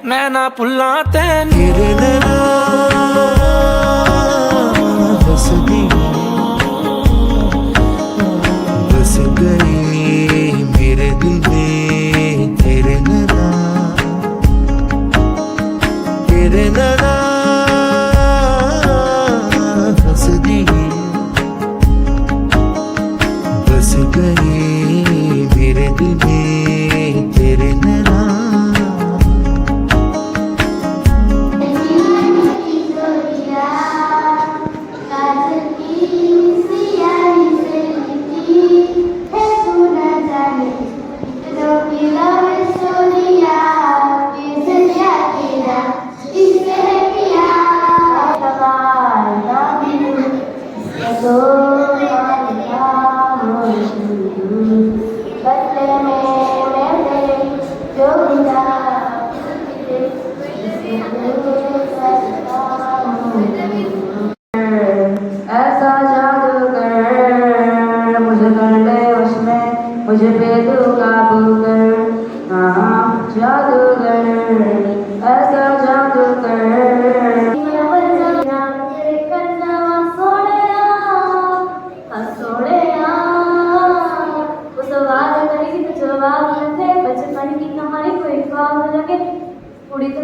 मैं ना भुल्ला तेन बस गए मेरे दिल में तेरे नैना बस दिए बस गए मेरे दिल में तेरे नैना ऐसा जादूगर मुझे कर ले उसमें मुझे बेकाबू कर हाँ जादूगर ऐसा जादूगर बचपन की कहानी कोई ख्वाब लगे पूरी तो